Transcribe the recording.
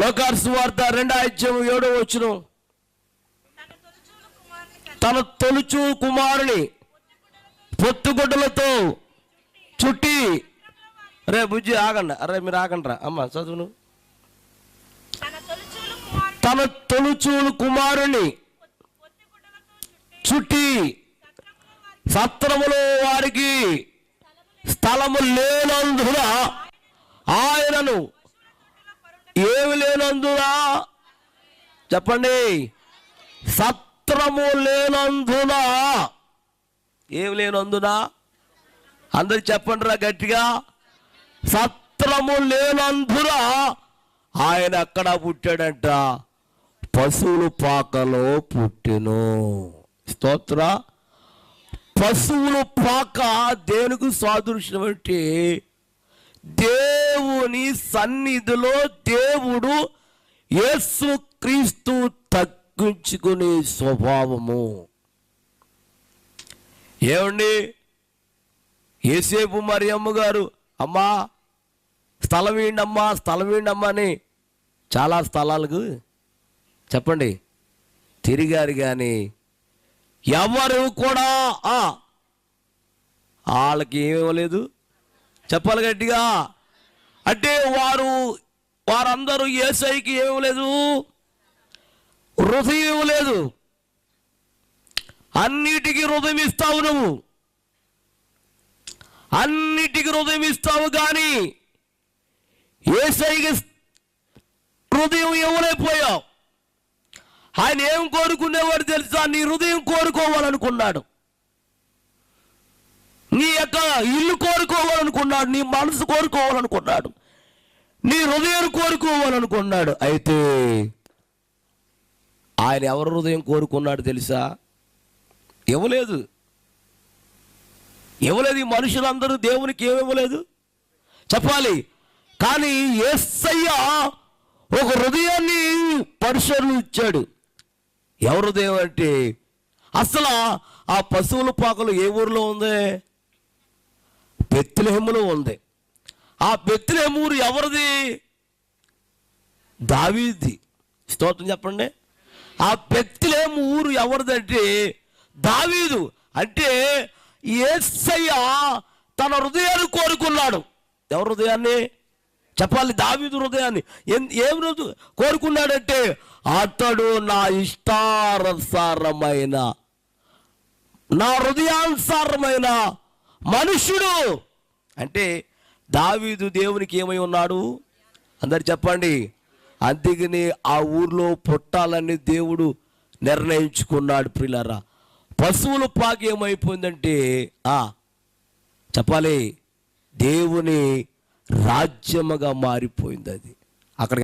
లోకాసు సువార్త 2:7 తన తొలుచు కుమారుని పొత్తుగుడ్డలతో చుట్టి. రే బుజ్జి ఆగండి, అరే మీరు ఆగండి రా అమ్మ చదువును. తన తొలుచూలు కుమారుని చుట్టి సత్రములో వారికి స్థలము లేనందున ఆయనను ఏమి లేనందున చెప్పండి, సత్రము లేనందున ఏమి లేనందున, అందరు చెప్పండి రా గట్టిగా, సత్రము లేనందున ఆయన అక్కడ పుట్టాడంట, పశువుల పాకలో పుట్టెను. స్తోత్ర. పశువుల పాక దేనికి సాదృశ్యం అంటే దేవుని సన్నిధిలో దేవుడు యేసుక్రీస్తు తగ్గించుకునే స్వభావము. ఏమండి, యేసేపు మరియమ్మ గారు అమ్మా స్థలం ఏంటమ్మా, స్థలం ఏంటమ్మా అని చాలా స్థలాలకు చెప్పండి తిరిగారు, కానీ ఎవరు కూడా వాళ్ళకి ఏమివ్వలేదు. చెప్పాలి గట్టిగా. అంటే వారందరూ యేసయ్యకి ఏమివ్వలేదు, హృదయం ఇవ్వలేదు. అన్నిటికీ హృదయం ఇస్తావు నువ్వు, అన్నిటికీ హృదయం ఇస్తావు, కానీ యేసయ్యకి హృదయం ఇవ్వలేకపోయావు. ఆయన ఏం కోరుకునేవాడు తెలుసా? నీ హృదయం కోరుకోవాలనుకున్నాడు, నీ యొక్క ఇల్లు కోరుకోవాలనుకున్నాడు, నీ మనసు కోరుకోవాలనుకున్నాడు, నీ హృదయాన్ని కోరుకోవాలనుకున్నాడు. అయితే ఆయన ఎవరి హృదయం కోరుకున్నాడు తెలుసా? ఇవ్వలేదు. ఈ మనుషులందరూ దేవునికి ఏమివ్వలేదు చెప్పాలి. కానీ యేసయ్య ఒక హృదయాన్ని పరిశీలన ఇచ్చాడు. ఎవరి హృదయం అంటే అసలు ఆ పశువుల పాకలు ఏ ఊరిలో ఉంది? బెత్లెహేములో ఉంది. ఆ బెత్లెహేము ఊరు ఎవరిది? దావీది. స్తోత్రం చెప్పండి. ఆ బెత్లెహేము ఊరు ఎవరిదంటే దావీదు. అంటే యేసయ్య తన హృదయాన్ని కోరుకున్నాడు. ఎవరి హృదయాన్ని చెప్పాలి? దావీదు హృదయాన్ని. ఏం రోజు కోరుకున్నాడంటే అతడు నా ఇష్టానుసారమైన, నా హృదయానుసారమైన మనుష్యుడు. అంటే దావీదు దేవునికి ఏమై ఉన్నాడు? అందరు చెప్పండి. అందుకని ఆ ఊర్లో పుట్టాలని దేవుడు నిర్ణయించుకున్నాడు. ప్రియులారా, పశువుల పాక ఏమైపోయిందంటే చెప్పాలి దేవుని రాజ్యముగా మారిపోయింది. అది అక్కడ